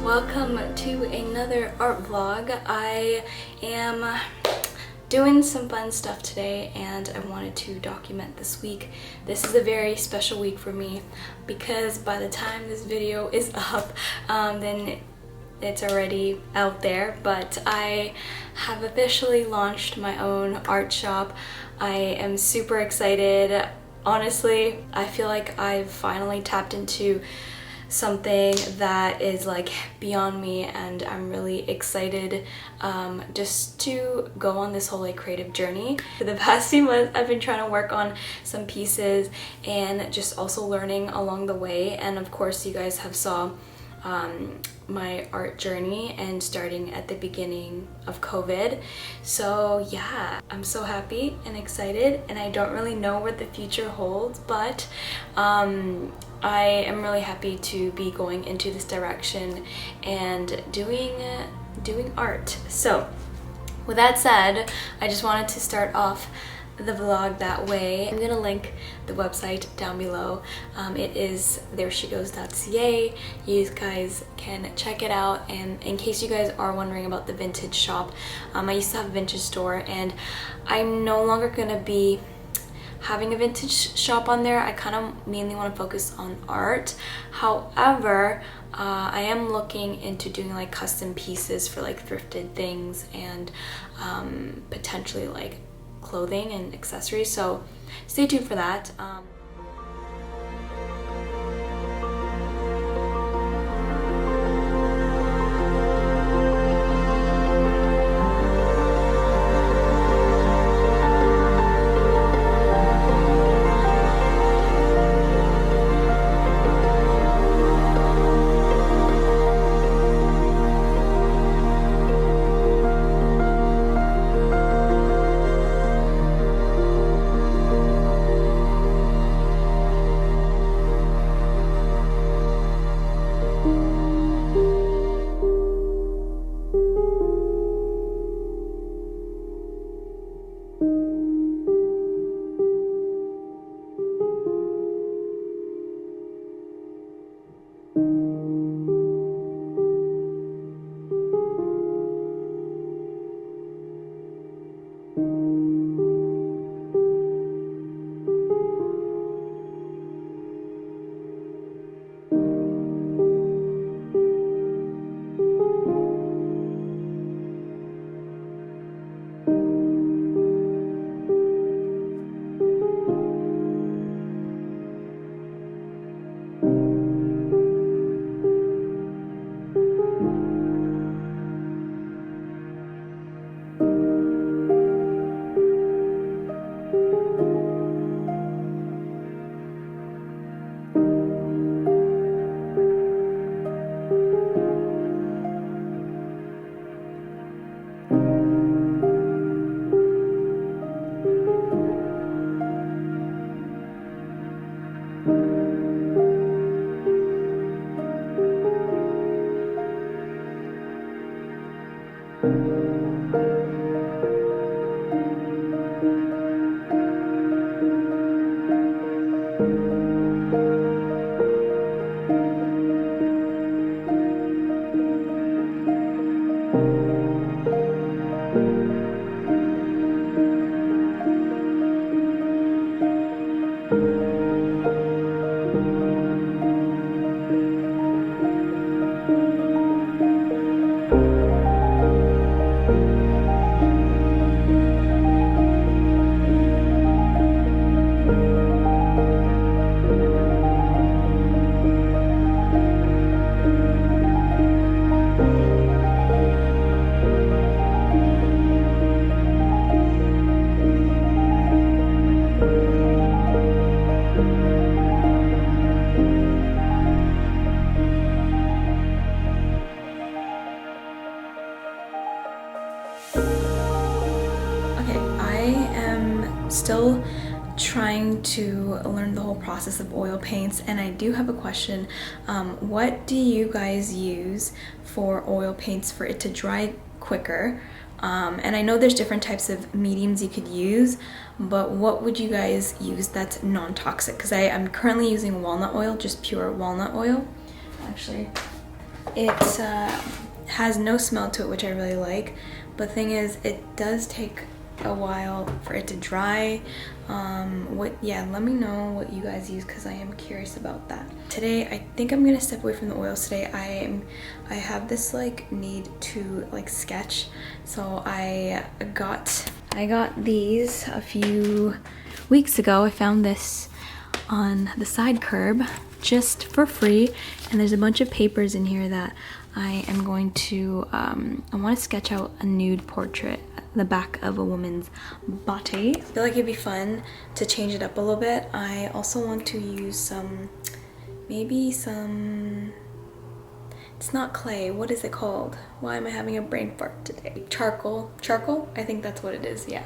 Welcome to another art vlog. I am doing some fun stuff today and I wanted to document this week. This is a very special week for me because by the time this video is up, then it's already out there, but I have officially launched my own art shop. I am super excited. Honestly, I feel like I've finally tapped into something that is like beyond me, and I'm really excited just to go on this whole like creative journey. For the past few months I've been trying to work on some pieces and just also learning along the way, and of course you guys have saw my art journey and starting at the beginning of COVID. So yeah, I'm so happy and excited, and I don't really know what the future holds, but I am really happy to be going into this direction and doing art. So with that said, I just wanted to start off the vlog that way. I'm gonna link the website down below. It is thereshegos.ca. You guys can check it out, and in case you guys are wondering about the vintage shop, I used to have a vintage store and I'm no longer gonna be having a vintage shop on there. I kind of mainly want to focus on art. However, I am looking into doing like custom pieces for like thrifted things and potentially like clothing and accessories, so stay tuned for that. Still trying to learn the whole process of oil paints, and I do have a question. What do you guys use for oil paints for it to dry quicker? And I know there's different types of mediums you could use, but what would you guys use that's non-toxic? Because I'm currently using walnut oil, just pure walnut oil. Actually, it has no smell to it, which I really like, but the thing is, it does take a while for it to dry. Let me know what you guys use, because I am curious about that. Today I think I'm gonna step away from the oils today. I have this like need to like sketch, so I got these a few weeks ago. I found this on the side curb just for free, and there's a bunch of papers in here that I am going to I want to sketch out a nude portrait, the back of a woman's body. I feel like it'd be fun to change it up a little bit. I also want to use maybe some, it's not clay, what is it called? Why am I having a brain fart today? Charcoal, I think that's what it is, yeah.